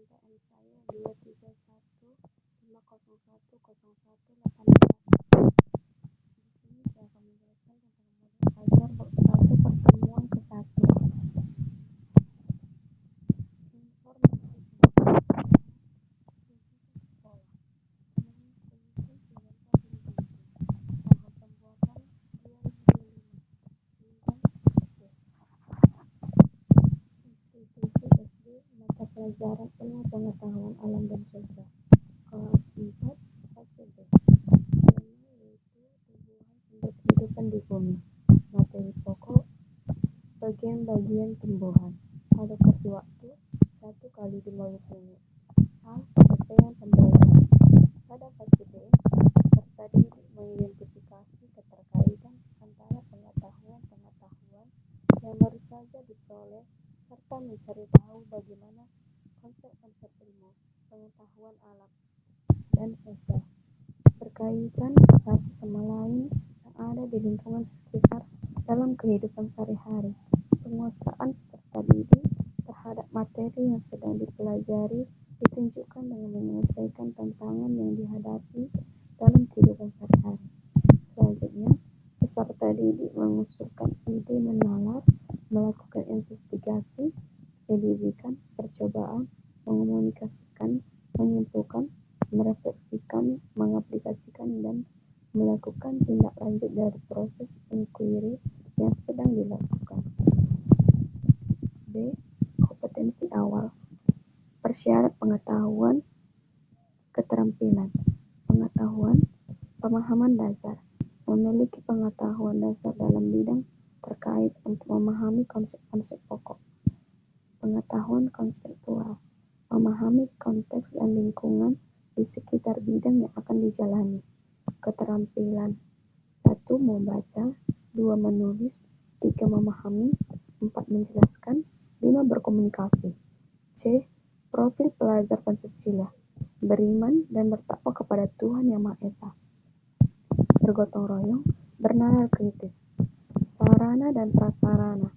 NPM saya 231501018. Di sini saya akan menjelaskan tentang model belajar bab 1 pertemuan ke-1. Informasi tentang sekolah. Tahun pembuatan 2005. Institusi SD mata pelajaran ilmu pengetahuan alam dan sosial. Kelas 4 fase B. Tema yaitu tumbuhan sumber kehidupan di bumi. Materi pokok bagian-bagian tumbuhan. Alokasi waktu 1 kali 15 menit. A. Pencapaian pembelajaran. Pada fase B, peserta didik mengidentifikasi keterkaitan antara pengetahuan-pengetahuan yang baru saja diperoleh serta mencari tahu bagaimana konsep-konsep ilmu, pengetahuan alam, dan sosial berkaitan satu sama lain yang ada di lingkungan sekitar dalam kehidupan sehari-hari. Penguasaan peserta didik terhadap materi yang sedang dipelajari ditunjukkan dengan menyelesaikan tantangan yang dihadapi dalam kehidupan sehari-hari. Selanjutnya, peserta didik mengusulkan ide menalar, melakukan investigasi, penyelidikan, percobaan, mengomunikasikan, menyimpulkan, merefleksikan, mengaplikasikan, dan melakukan tindak lanjut dari proses inquiry yang sedang dilakukan. B. Kompetensi awal. Persyarat pengetahuan, keterampilan. Pengetahuan, pemahaman dasar. Memiliki pengetahuan dasar dalam bidang terkait untuk memahami konsep-konsep pokok. Pengetahuan konseptual. Memahami konteks dan lingkungan di sekitar bidang yang akan dijalani. Keterampilan 1. Membaca 2. Menulis 3. Memahami 4. Menjelaskan 5. Berkomunikasi. C. Profil pelajar Pancasila. Beriman dan bertakwa kepada Tuhan Yang Maha Esa. Bergotong royong, bernalar kritis. Sarana dan prasarana.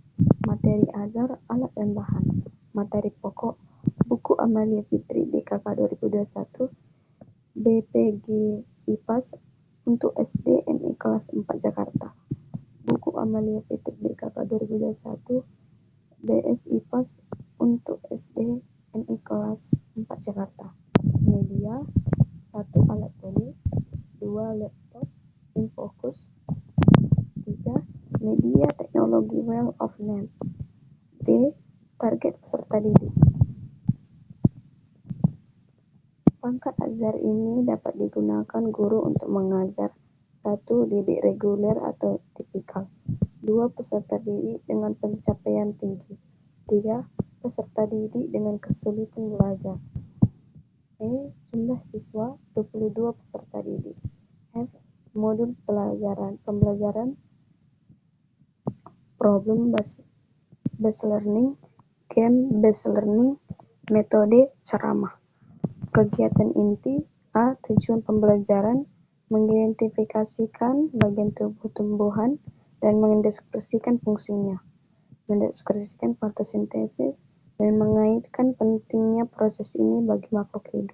Materi ajar, alat dan bahan. Materi pokok, buku Amalia Fitri DKK 2021, BPG IPAS untuk SD MI kelas 4 Jakarta. Buku Amalia Fitri DKK 2021, BS IPAS untuk SD MI kelas 4 Jakarta. Media 1. Alat tulis 2. Laptop Infocus 3. Media teknologi Wall of Names. D. Target peserta didik. Pangkat ajar ini dapat digunakan guru untuk mengajar 1. Didik reguler atau tipikal 2. Peserta didik dengan pencapaian tinggi 3. Peserta didik dengan kesulitan belajar. E. Jumlah siswa 22 peserta didik. F. Modul pembelajaran problem based learning, game based learning, metode ceramah. Kegiatan inti A. Tujuan pembelajaran mengidentifikasikan bagian tubuh tumbuhan dan mendeskripsikan fungsinya, mendeskripsikan fotosintesis, dan mengaitkan pentingnya proses ini bagi makhluk hidup.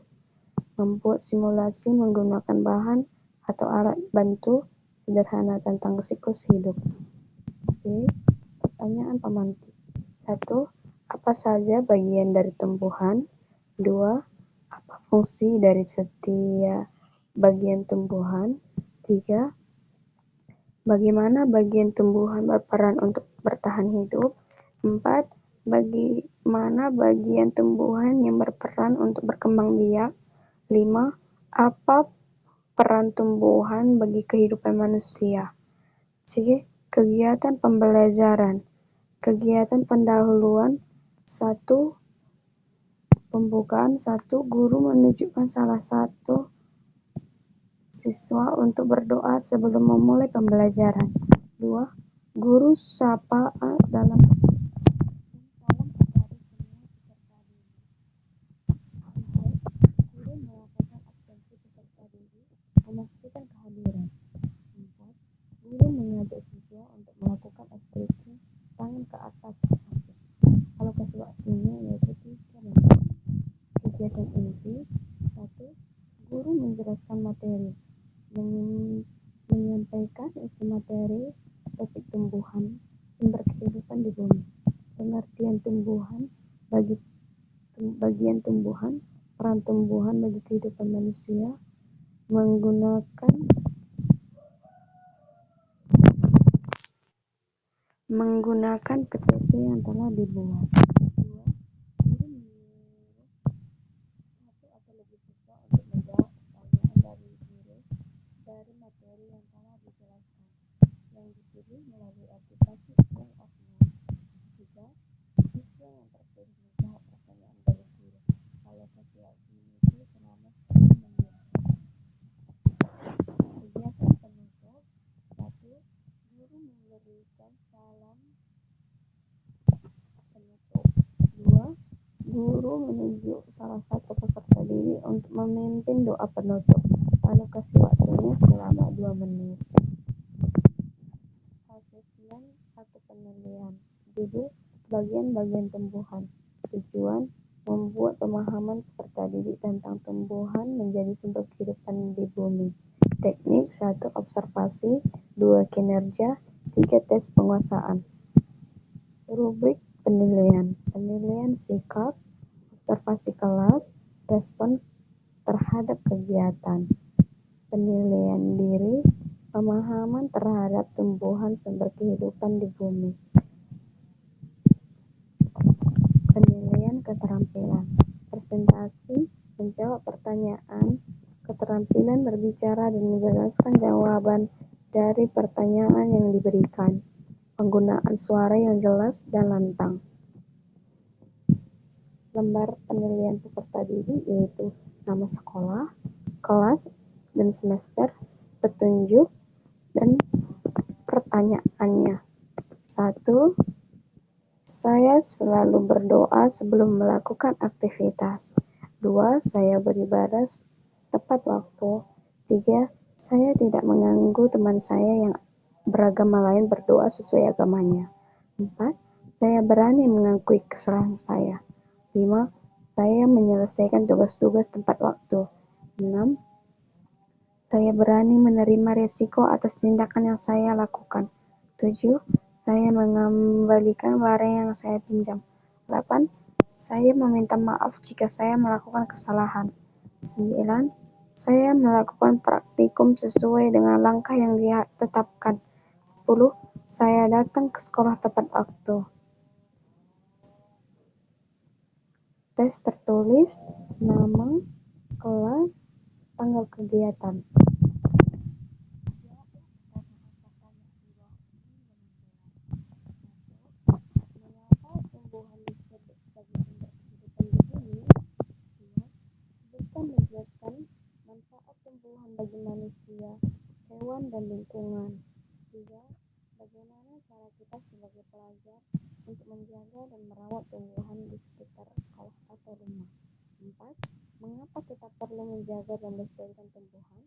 Membuat simulasi menggunakan bahan atau alat bantu sederhana tentang siklus hidup. B. Pertanyaan pemantik. 1. Apa saja bagian dari tumbuhan? 2. Apa fungsi dari setiap bagian tumbuhan? 3. Bagaimana bagian tumbuhan berperan untuk bertahan hidup? 4. Bagaimana bagian tumbuhan yang berperan untuk berkembang biak? 5. Apa peran tumbuhan bagi kehidupan manusia? C. Kegiatan pembelajaran. Kegiatan pendahuluan 1. Pembukaan 1. Guru menunjukkan salah satu siswa untuk berdoa sebelum memulai pembelajaran. 2. Guru sapa dalam salam kepada semua peserta didik. 3. Guru melakukan absensi peserta didik, memastikan kehadiran. 4. Guru mengajak siswa untuk melakukan ekspresi tangan ke atas ke samping. Alokasi waktunya yaitu 3 menit. kegiatan inti. 1. Guru menjelaskan materi, menyampaikan isi materi, topik tumbuhan, sumber kehidupan di bumi, pengertian tumbuhan, bagian tumbuhan, peran tumbuhan bagi kehidupan manusia, menggunakan PPT yang telah dibuat. 2. Guru menyuruh satu atau lebih siswa untuk menjawab pertanyaan dari guru dari materi yang telah dijelaskan, yang dipilih melalui aplikasi School of Knowledge. 3. Siswa yang terpilih menjawab pertanyaan dari guru. Alokasi waktu itu selama 10 menit. Kegiatan penutup. 1. Guru memberikan salam penutup. 2. Guru menunjuk salah satu peserta didik untuk memimpin doa penutup. Alokasi waktunya selama 2 menit. Asesmen atau penilaian. Judul: bagian-bagian tumbuhan. Tujuan: membuat pemahaman peserta didik tentang tumbuhan menjadi sumber kehidupan di bumi. Teknik: 1. Observasi, 2. Kinerja, 3. Tes penguasaan. Rubrik penilaian. Penilaian sikap, observasi kelas, respon terhadap kegiatan. Penilaian diri, pemahaman terhadap tumbuhan sumber kehidupan di bumi. Penilaian keterampilan. Presentasi, menjawab pertanyaan, keterampilan berbicara dan menjelaskan jawaban dari pertanyaan yang diberikan. Penggunaan suara yang jelas dan lantang. Lembar penilaian peserta didik yaitu nama sekolah, kelas dan semester, petunjuk, dan pertanyaannya. 1. Saya selalu berdoa sebelum melakukan aktivitas. 2. Saya beribadah tepat waktu. 3. Saya tidak mengganggu teman saya yang beragama lain berdoa sesuai agamanya. 4. Saya berani mengakui kesalahan saya. 5. Saya menyelesaikan tugas-tugas tepat waktu. 6. Saya berani menerima risiko atas tindakan yang saya lakukan. 7. Saya mengembalikan barang yang saya pinjam. 8. Saya meminta maaf jika saya melakukan kesalahan. 9. Saya melakukan praktikum sesuai dengan langkah yang ditetapkan. 10. Saya datang ke sekolah tepat waktu. Tes tertulis, nama, kelas, tanggal kegiatan. Mengapa tumbuhan disebut sebagai sumber kehidupan di bumi? 2. Sebutkan dan jelaskan manfaat tumbuhan bagi manusia, hewan, dan lingkungan. 3. Bagaimana cara kita sebagai pelajar untuk menjaga dan merawat tumbuhan di sekitar sekolah atau rumah. 4. Mengapa kita perlu menjaga dan melestarikan tumbuhan?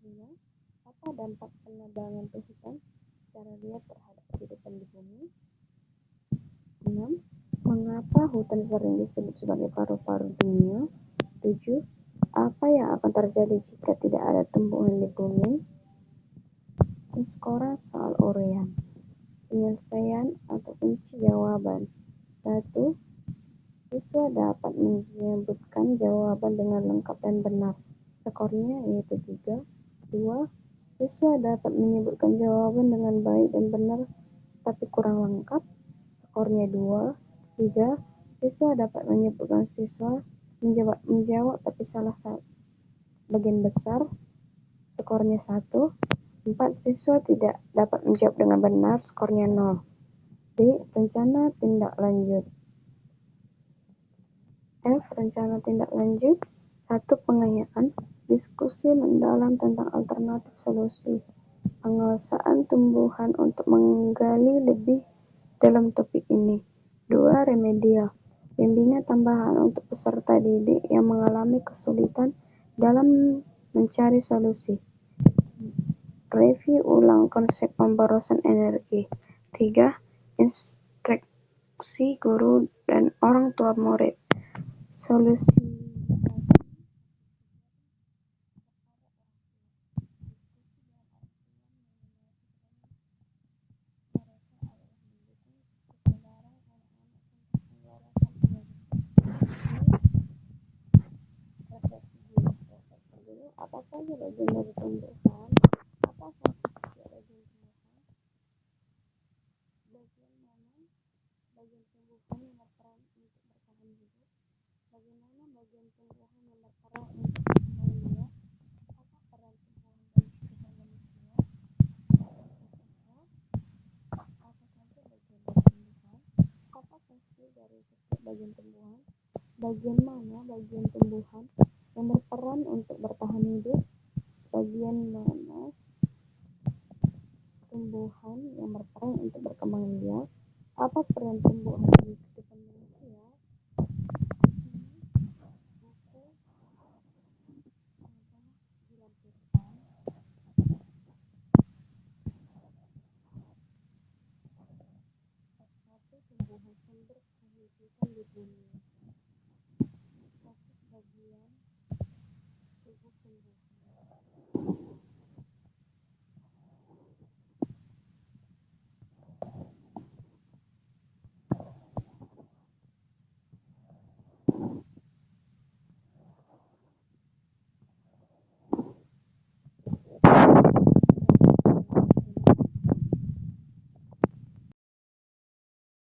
5. Apa dampak penebangan hutan secara liar terhadap kehidupan di bumi? 6. Mengapa hutan sering disebut sebagai paru-paru dunia? 7. Apa yang akan terjadi jika tidak ada tumbuhan di bumi? Skora soal uraian. Penyelesaian atau kunci jawaban. 1. Siswa dapat menyebutkan jawaban dengan lengkap dan benar. Skornya yaitu 3. 2. Siswa dapat menyebutkan jawaban dengan baik dan benar tapi kurang lengkap. Skornya 2. 3. Siswa dapat menyebutkan siswa menjawab tapi salah sebagian besar. Skornya 1. 4. Siswa tidak dapat menjawab dengan benar. Skornya 0. D. Rencana tindak lanjut. F. Rencana tindak lanjut. 1. Pengayaan. Diskusi mendalam tentang alternatif solusi. Penguasaan tumbuhan untuk menggali lebih dalam topik ini. 2. Remedial. Bimbingan tambahan untuk peserta didik yang mengalami kesulitan dalam mencari solusi. Review ulang konsep pemborosan energi. 3. Instruksi guru dan orang tua murid. Solusi Apa saja bagian dari tumbuhan? Apa fungsi setiap bagian tumbuhan? Bagian mana bagian tumbuhan yang berperan untuk bertahan hidup? Bagaimana bagian tumbuhan yang berperan untuk berkembang biak? Apa peran tumbuhan dalam kehidupan manusia? Apa saja bagian dari tumbuhan? Apa fungsi dari setiap bagian tumbuhan? Bagian mana bagian tumbuhan yang berperan untuk bertahan hidup? Bagian mana tumbuhan yang berperan untuk berkembang biak? Apa peran tumbuhan dalam kehidupan manusia? Di sini buku mudah dilampirkan. Bab 1. Tumbuhan sumber kehidupan di bumi. Fokus bagian tubuh tumbuhan.